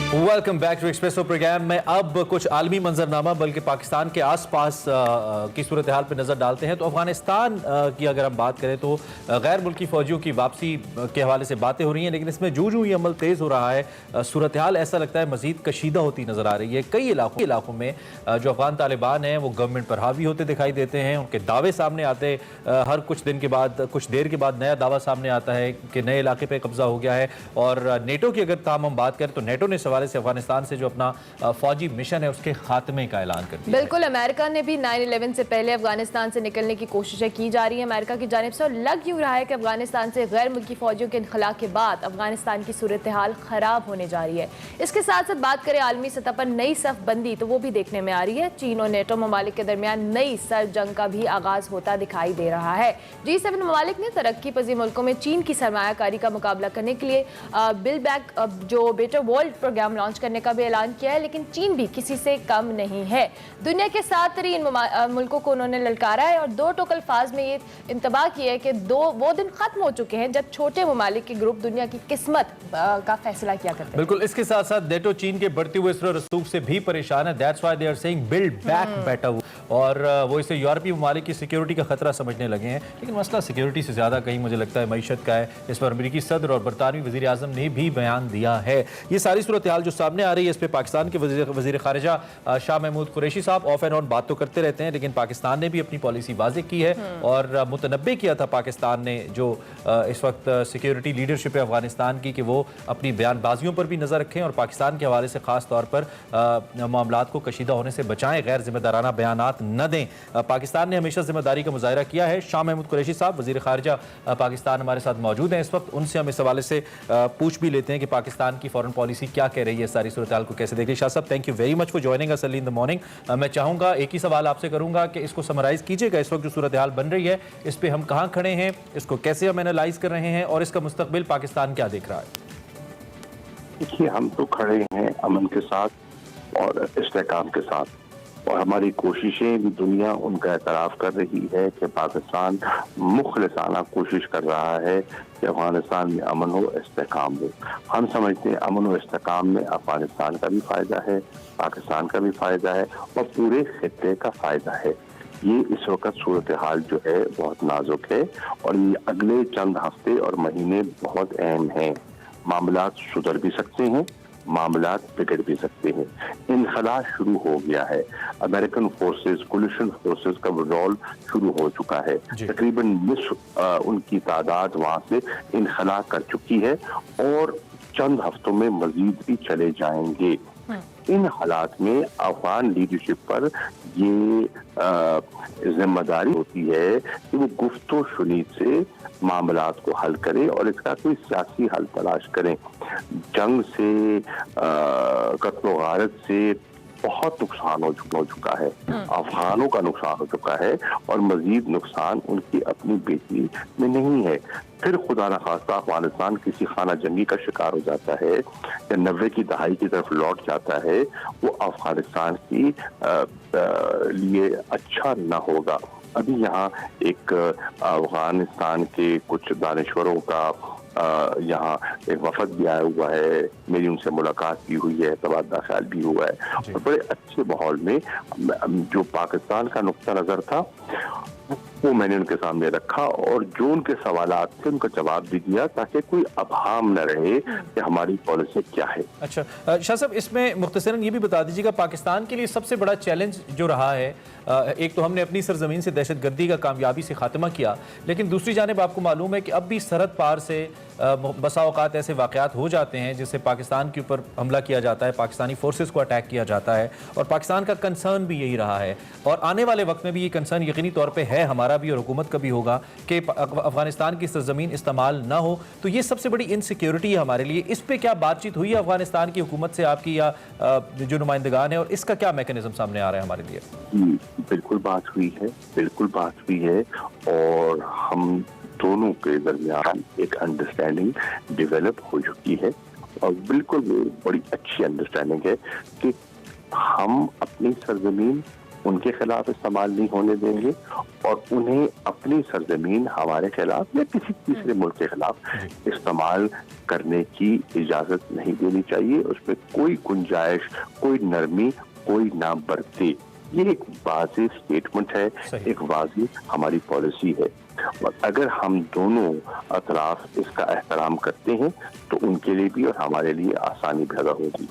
Welcome back to Expresso program में अब कुछ आलमी मंजरनामा बल्कि पाकिस्तान के आसपास की सूरत हाल पर नज़र डालते हैं। तो अफगानिस्तान की अगर हम बात करें तो गैर मुल्की फ़ौजियों की वापसी के हवाले से बातें हो रही हैं, लेकिन इसमें जूं जूं ये अमल तेज़ हो रहा है सूरत हाल ऐसा लगता है मज़ीद कशीदा होती नज़र आ रही है। कई इलाकों में जो अफगान तालिबान हैं वो गवर्नमेंट पर हावी होते दिखाई देते हैं, उनके दावे सामने आते हर कुछ दिन के बाद कुछ देर के बाद नया दावा सामने आता है कि नए इलाके पर कब्जा हो गया है। और नेटो की अगर ताम हम बात करें तो नेटो ने से अफगानिस्तान से जो अपना फौजी मिशन है उसके खात्मे का ऐलान कर दिया। बिल्कुल, अमेरिका ने भी 9/11 से पहले अफगानिस्तान से निकलने की कोशिशें की जा रही है अमेरिका की जानिब से, और लग यूं रहा है कि अफगानिस्तान से गैर मुल्की फौजियों के इनखला के बाद अफगानिस्तान की सूरत हाल खराब होने जा रही है। इसके साथ साथ बात करें आलमी सतह पर नई सफ बंदी, तो वो भी देखने में आ रही है। चीन और नेटो ममालिक के दरमियान नई सर जंग का भी आगाज होता दिखाई दे रहा है। G7 ममालिक ने तरक्की पजीर मुल्कों में चीन की सरमायाकारी का मुकाबला करने के लिए बिल बैक जो बेटर वर्ल्ड प्रोग्राम लॉन्च करने का भी ऐलान किया है, लेकिन चीन भी किसी से कम नहीं है। दुनिया के 7 तरीन मुल्कों को उन्होंने ललकारा है और 2 टोक अल्फाज में ये इंतबाह किया है कि वो दिन खत्म हो चुके हैं जब छोटे ममालिक के ग्रुप दुनिया की किस्मत का फैसला किया करते हैं। बिल्कुल, इसके साथ साथ नेटो चीन के बढ़ते हुए इसरो रसूख से भी परेशान है। That's why they are saying build back better, और वो इसे यूरोपीय ममालिक की सिक्योरिटी का खतरा समझने लगे हैं। लेकिन मसला सिक्योरिटी से ज्यादा कहीं मुझे लगता है मईशत का है। इस पर अमेरिकी सदर और बरतानवी वजीर आजम ने भी बयान दिया है। ये सारी सूरत हाल जो सामने आ रही है इस पर पाकिस्तान के वजीर खारिजा शाह महमूद कुरैशी साहब ऑफ एंड ऑन बात तो करते रहते हैं, लेकिन पाकिस्तान ने भी अपनी पॉलिसी वाज़ेह की है और मुतनब्बे किया था पाकिस्तान ने जो इस वक्त सिक्योरिटी लीडरशिप है अफगानिस्तान की कि वो अपनी बयानबाजियों पर भी नज़र रखें और पाकिस्तान के हवाले से खास तौर पर मामलात को कशीदा होने से बचाएं, गैर जिम्मेदाराना बयानात न दें। पाकिस्तान ने हमेशा जिम्मेदारी का मुजाहिरा किया है। शाह महमूद कुरैशी साहब वजीर खारिजा पाकिस्तान हमारे साथ मौजूद हैं इस वक्त, उनसे हम इस हवाले से पूछ भी लेते हैं कि पाकिस्तान की फॉरेन पॉलिसी क्या कह रही है, सारी सूरत हाल को कैसे देख रही है। शाह साहब, thank you very much for joining us early in the morning. मैं चाहूँगा एक ही सवाल आपसे करूँगा कि इसको समराइज़ कीजिएगा, इस वक्त जो सूरत हाल बन रही है इस पर हम कहाँ खड़े हैं, इसको कैसे हम एनालाइज कर रहे हैं और इसका मुस्तकबिल पाकिस्तान क्या देख रहा है? देखिए, हम तो खड़े हैं अमन के साथ और इस्तेहकाम के साथ, और हमारी कोशिशें भी दुनिया उनका एतराफ़ कर रही है कि पाकिस्तान मुखलिसाना कोशिश कर रहा है कि अफगानिस्तान में अमन हो, इस्तेहकाम हो। हम समझते हैं अमन और इस्तेहकाम में अफगानिस्तान का भी फ़ायदा है, पाकिस्तान का भी फ़ायदा है और पूरे खित्ते का फ़ायदा है। ये इस वक्त सूरत हाल जो है बहुत नाजुक है और ये अगले चंद हफ्ते और महीने बहुत अहम हैं। मामलात सुधर भी सकते हैं, मामलात बिगड़ भी सकते हैं। इनखला शुरू हो गया है, अमेरिकन फोर्सेस, कोलिशन फोर्सेस का विड्रॉल शुरू हो चुका है। तकरीबन निस्फ उनकी तादाद वहां से इनखला कर चुकी है और चंद हफ्तों में मजीद भी चले जाएंगे। इन हालात में अफगान लीडरशिप पर ये जिम्मेदारी होती है कि वो गुफ्तो शुनीद से मामलात को हल करें और इसका कोई सियासी हल तलाश करें। जंग से, कत्ल गारत से बहुत नुकसान हो चुका है, अफगानों का नुकसान हो चुका है और मजीद नुकसान उनकी अपनी बेटी में नहीं है। फिर खुदा न खास्ता अफगानिस्तान किसी खाना जंगी का शिकार हो जाता है या 90 की दहाई की तरफ लौट जाता है, वो अफगानिस्तान की लिए अच्छा न होगा। अभी यहाँ एक अफगानिस्तान के कुछ दानिश्वरों का यहाँ एक वफद भी आया हुआ है, मेरी उनसे मुलाकात भी हुई है, तबादला ख्याल भी हुआ है और बड़े अच्छे माहौल में जो पाकिस्तान का नुक्ता नज़र था वो मैंने उनके सामने रखा और जो उनके सवालात थे उनका जवाब भी दिया ताकि कोई अबहाम न रहे कि हमारी पॉलिसी क्या है। अच्छा शाह साहब, इसमें मुख्तसरन ये भी बता दीजिएगा पाकिस्तान के लिए सबसे बड़ा चैलेंज जो रहा है, एक तो हमने अपनी सरजमीन से दहशतगर्दी का कामयाबी से खात्मा किया, लेकिन दूसरी जानिब आपको मालूम है कि अब भी सरहद पार से बसा औकात ऐसे वाक़यात हो जाते हैं जिससे पाकिस्तान के ऊपर हमला किया जाता है, पाकिस्तानी फोर्सेस को अटैक किया जाता है और पाकिस्तान का कंसर्न भी यही रहा है और आने वाले वक्त में भी ये कंसर्न यकीनी तौर पर है, हमारा भी और हुकूमत का भी होगा कि अफगानिस्तान की सरजमीन इस्तेमाल ना हो। तो ये सबसे बड़ी इनसिक्योरिटी है हमारे लिए। इस पर क्या बातचीत हुई है अफगानिस्तान की हुकूमत से आपकी या जो नुमाइंदगान है, और इसका क्या मैकेनिज्म सामने आ रहा है हमारे लिए? बिल्कुल बात हुई है, बिल्कुल बात हुई है और हम दोनों के दरमियान एक अंडरस्टैंडिंग डेवलप हो चुकी है और बिल्कुल बड़ी अच्छी अंडरस्टैंडिंग है कि हम अपनी सरजमीन उनके खिलाफ इस्तेमाल नहीं होने देंगे और उन्हें अपनी सरजमीन हमारे खिलाफ या किसी तीसरे मुल्क के खिलाफ इस्तेमाल करने की इजाजत नहीं देनी चाहिए। उसमें कोई गुंजाइश, कोई नरमी, कोई ना बरते। ये एक वाज़ेह स्टेटमेंट है, एक वाज़ेह हमारी पॉलिसी है और अगर हम दोनों अतराफ इसका एहतराम करते हैं तो उनके लिए भी और हमारे लिए आसानी पैदा होगी।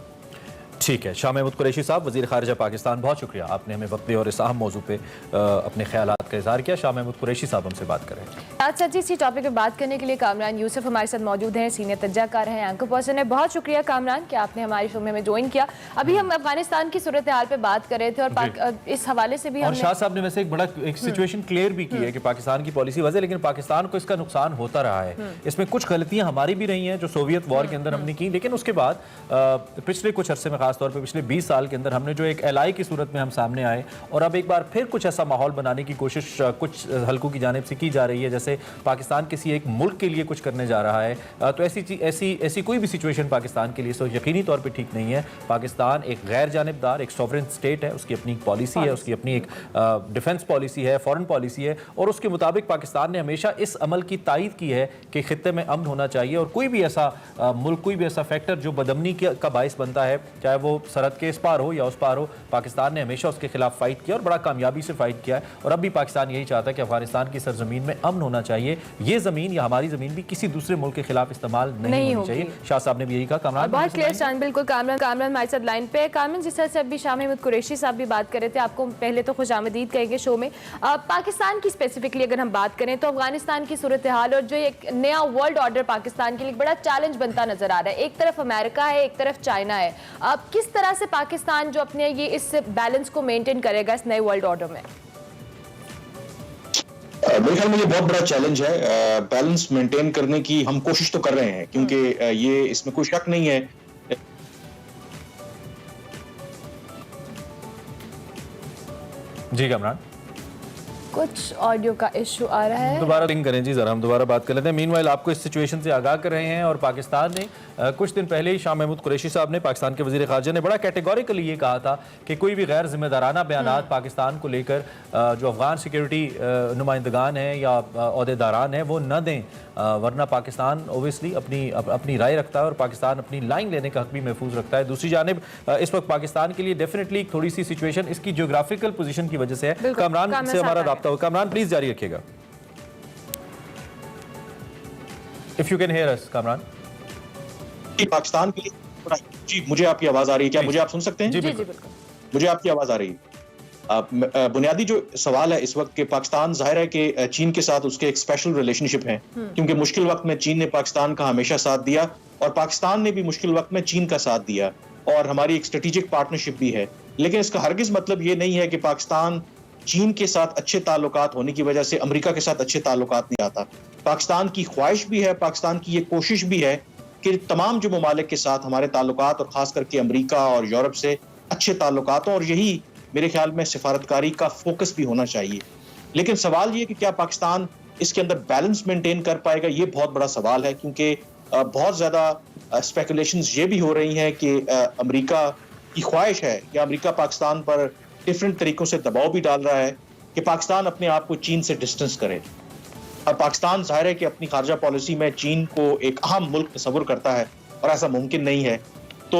ठीक है, शाह महमूद कुरैशी साहब, वज़ीर ख़ारिजा पाकिस्तान, बहुत शुक्रिया, आपने हमें वक्त दिया और इस अहम मौजू पे अपने ख्यालात का इज़हार किया। शाह महमूद कुरैशी साहब हमसे बात करें। आज सच्ची इसी टॉपिक पे बात करने के लिए कामरान यूसुफ हमारे साथ मौजूद हैं, सीनियर तज्जाकार हैं, एंकर पर्सन है। बहुत शुक्रिया कामरान कि आपने हमारे शो में हमें ज्वाइन किया। अभी हम अफगानिस्तान की सूरत हाल पे बात कर रहे थे और इस हवाले से भी और शाह साहब ने वैसे एक बड़ा एक सिचुएशन क्लियर भी की है कि पाकिस्तान की पॉलिसी वजह, लेकिन पाकिस्तान को इसका नुकसान होता रहा है। इसमें कुछ गलतियां हमारी भी रही हैं जो सोवियत वॉर के अंदर हमने की, लेकिन उसके बाद पिछले कुछ अरसे में, खासतौर पर पिछले 20 साल के अंदर हमने जो एक एलआई की सूरत में हम सामने आए और अब एक बार फिर कुछ ऐसा माहौल बनाने की कोशिश कुछ हलकों की जानिब से की जा रही है जैसे पाकिस्तान किसी एक मुल्क के लिए कुछ करने जा रहा है। तो ऐसी कोई भी सिचुएशन पाकिस्तान के लिए तो यकीनी तौर पे ठीक नहीं है। पाकिस्तान एक गैर जानिबदार, एक सॉवरेन स्टेट है, उसकी अपनी पॉलिसी है, उसकी अपनी एक डिफेंस पॉलिसी है, फॉरेन पॉलिसी है और उसके मुताबिक पाकिस्तान ने हमेशा इस अमल की तायद की है कि खित्ते में अमन होना चाहिए और कोई भी ऐसा मुल्क, कोई भी ऐसा फैक्टर जो बदमनी का बाइस बनता है, चाहे वो सरहद के इस पार हो या उस पार हो, पाकिस्तान ने हमेशा उसके खिलाफ फाइट किया और बड़ा कामयाबी से फाइट किया है। और अब भी पाकिस्तान यही चाहता है कि अफगानिस्तान की सरजमीन में अमन होना चाहिए। ये जमीन या हमारी जमीन भी किसी दूसरे मुल्क के खिलाफ इस्तेमाल नहीं होनी चाहिए। शाह साहब ने भी यही कहा। कामरान, बहुत क्लियर स्टैंड, बिल्कुल। कामरान हमारे साथ लाइन पे। कामरान, जिस तरह से अभी शाह महमूद कुरैशी साहब भी बात कर रहे थे, आपको पहले तो खुशामदीद कहेंगे शो में। पाकिस्तान की स्पेसिफिकली अगर हम बात करें तो अफगानिस्तान की सूरत हाल और जो एक नया वर्ल्ड ऑर्डर पाकिस्तान के लिए बड़ा चैलेंज बनता नजर आ रहा है। एक तरफ अमेरिका है, एक तरफ चाइना है। किस तरह से पाकिस्तान जो अपने ये इस बैलेंस को मेंटेन करेगा इस नए वर्ल्ड ऑर्डर में? मेरे ख्याल में ये बहुत बड़ा चैलेंज है। बैलेंस मेंटेन करने की हम कोशिश तो कर रहे हैं क्योंकि ये इसमें कोई शक नहीं है। जी कामरान, कुछ ऑडियो का इशू आ रहा है, दोबारा रिंग करें जी, जरा हम दोबारा बात कर लेते हैं। मीनवाइल आपको इस सिचुएशन से आगाह कर रहे हैं और पाकिस्तान ने कुछ दिन पहले ही शाह महमूद कुरैशी साहब ने, पाकिस्तान के वज़ीर ख़ारिजा ने बड़ा कैटेगोरिकली ये कहा था कि कोई भी गैर जिम्मेदाराना बयानात पाकिस्तान को लेकर जो अफगान सिक्योरिटी नुमाइंदगान हैं या अहदेदारान हैं वो न दें, वरना पाकिस्तान ओबियसली अपनी राय रखता है और पाकिस्तान अपनी लाइन लेने का हक भी महफूज रखता है। दूसरी जानिब इस वक्त पाकिस्तान के लिए डेफिनेटली थोड़ी सी सिचुएशन इसकी जियोग्राफिकल पोजीशन की वजह से है। कामरान से हमारा राब्ता हो। कामरान प्लीज जारी रखिएगा, इफ यू कैन हियर अस। कामरान, पाकिस्तान के लिए जी, मुझे आपकी आवाज आ रही है क्या? मुझे आप सुन सकते हैं? जी बिल्कुल, मुझे आपकी आवाज आ रही है। बुनियादी जो सवाल है इस वक्त के पाकिस्तान, जाहिर है कि चीन के साथ उसके एक स्पेशल रिलेशनशिप है क्योंकि मुश्किल वक्त में चीन ने पाकिस्तान का हमेशा साथ दिया और पाकिस्तान ने भी मुश्किल वक्त में चीन का साथ दिया और हमारी एक स्ट्रेटेजिक पार्टनरशिप भी है। लेकिन इसका हरगिज मतलब ये नहीं है कि पाकिस्तान चीन के साथ अच्छे ताल्लुकात होने की वजह से अमेरिका के साथ अच्छे ताल्लुकात नहीं आता। पाकिस्तान की ख्वाहिश भी है, पाकिस्तान की ये कोशिश भी है कि तमाम जो ममालिक के साथ हमारे ताल्लुकात और खास करके अमेरिका और यूरोप से अच्छे ताल्लुकात, और यही मेरे ख्याल में सिफारतकारी का फोकस भी होना चाहिए। लेकिन सवाल ये कि क्या पाकिस्तान इसके अंदर बैलेंस मेंटेन कर पाएगा, ये बहुत बड़ा सवाल है क्योंकि बहुत ज्यादा स्पेकुलेशंस ये भी हो रही हैं कि अमेरिका की ख्वाहिश है या अमेरिका पाकिस्तान पर डिफरेंट तरीकों से दबाव भी डाल रहा है कि पाकिस्तान अपने आप को चीन से डिस्टेंस करे। और पाकिस्तान जाहिर है कि अपनी खारजा पॉलिसी में चीन को एक अहम मुल्क तस्वुर करता है और ऐसा मुमकिन नहीं है। तो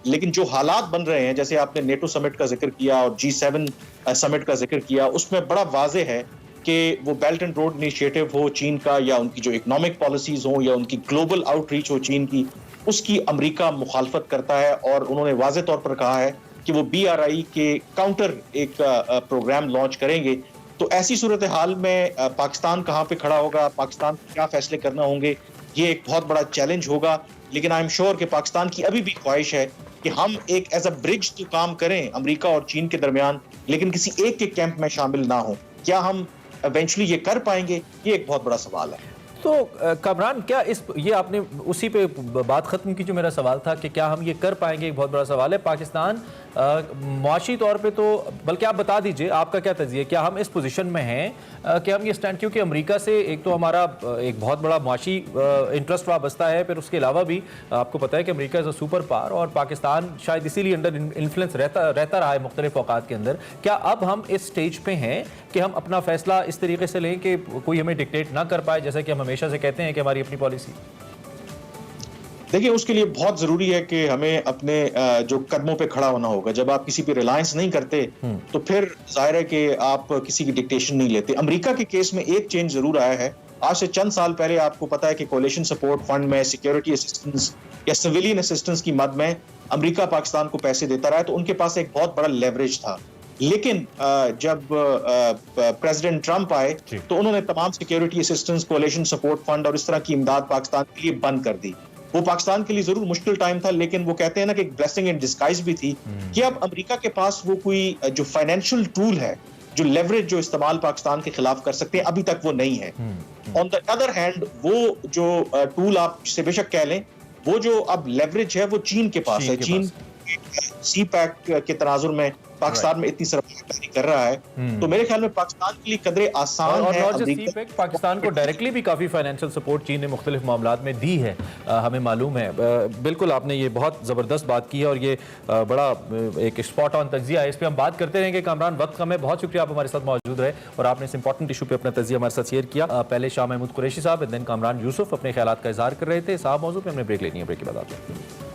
लेकिन जो हालात बन रहे हैं, जैसे आपने नेटो समिट का जिक्र किया और G7 समिट का जिक्र किया, उसमें बड़ा वाज़े है कि वो बेल्ट एंड रोड इनिशिएटिव हो चीन का या उनकी जो इकोनॉमिक पॉलिसीज हो या उनकी ग्लोबल आउटरीच हो चीन की, उसकी अमेरिका मुखालफत करता है और उन्होंने वाज़े तौर पर कहा है कि वो BRI के काउंटर एक प्रोग्राम लॉन्च करेंगे। तो ऐसी सूरत हाल में पाकिस्तान कहाँ पे खड़ा होगा, पाकिस्तान को क्या फैसले करना होंगे, ये एक बहुत बड़ा चैलेंज होगा। लेकिन आई एम श्योर कि पाकिस्तान की अभी भी ख्वाहिश है कि हम एक एज अ ब्रिज तो काम करें अमेरिका और चीन के दरमियान, लेकिन किसी एक के कैंप में शामिल ना हो। क्या हम इवेंचुअली ये कर पाएंगे, ये एक बहुत बड़ा सवाल है। तो कामरान, क्या ये आपने उसी पे बात खत्म की जो मेरा सवाल था कि क्या हम ये कर पाएंगे? एक बहुत बड़ा सवाल है। पाकिस्तान मुआशी तौर पे तो, बल्कि आप बता दीजिए आपका क्या तज़िया, क्या हम इस पोजीशन में हैं कि हम ये स्टैंड, क्योंकि अमेरिका से एक तो हमारा एक बहुत बड़ा मुआशी इंटरेस्ट वाबस्ता है, फिर उसके अलावा भी आपको पता है कि America is a super power और पाकिस्तान शायद इसीलिए अंडर इन्फ्लुएंस रहता रहा है मुख्तलिफ औकात के अंदर। क्या अब हम इस स्टेज पे हैं कि हम अपना फैसला इस तरीके से लें कि कोई हमें डिक्टेट ना कर पाए, जैसा कि हम हमेशा से कहते हैं कि हमारी अपनी पॉलिसी? देखिए, उसके लिए बहुत जरूरी है कि हमें अपने जो कदमों पे खड़ा होना होगा। जब आप किसी पे रिलायंस नहीं करते तो फिर जाहिर है कि आप किसी की डिक्टेशन नहीं लेते। अमेरिका के केस में एक चेंज जरूर आया है। आज से चंद साल पहले आपको पता है कि कोलिशन सपोर्ट फंड में सिक्योरिटी असिस्टेंस या सिविलियन असिस्टेंस की मद में अमेरिका पाकिस्तान को पैसे देता रहा, तो उनके पास एक बहुत बड़ा लेवरेज था। लेकिन जब प्रेसिडेंट ट्रंप आए तो उन्होंने तमाम security assistance, coalition support fund और इस तरह की इमदाद पाकिस्तान के लिए बंद कर दी। वो पाकिस्तान के लिए जरूर मुश्किल टाइम था, लेकिन वो कहते हैं ना कि एक ब्लेसिंग इन डिस्गाइज भी थी कि अब अमेरिका के पास वो कोई जो फाइनेंशियल टूल है, जो लेवरेज जो इस्तेमाल पाकिस्तान के खिलाफ कर सकते हैं, अभी तक वो नहीं है। ऑन द अदर हैंड वो जो टूल आप जिसे बेशक कह लें, वो जो अब लेवरेज है वो चीन के पास है। चीन सी पैक के तनाजुर में पाकिस्तान में इतनी सरमायाकारी कर रहा है, तो मेरे ख्याल में पाकिस्तान के लिए कदरे आसान है। और सीपैक पाकिस्तान को डायरेक्टली भी काफ़ी फाइनेंशियल सपोर्ट चीन ने मुख्तलिफ मामलात में दी है, हमें मालूम है। बिल्कुल आपने ये बहुत ज़बरदस्त बात की है और ये बड़ा एक स्पॉट ऑन तजिया है। इस पर हम बात करते रहेंगे। कामरान, वक्त कम है, बहुत शुक्रिया आप हमारे साथ मौजूद रहे और आपने इस इंपॉर्टेंट इशू पर अपना तजिया हमारे साथ शेयर किया। पहले शाह महमूद कुरैशी साहब, देन कामरान यूसुफ अपने ख्यालात का इजहार कर रहे थे। साहब मौजूद पर हमने ब्रेक लेनी है, ब्रेक के बाद आते हैं।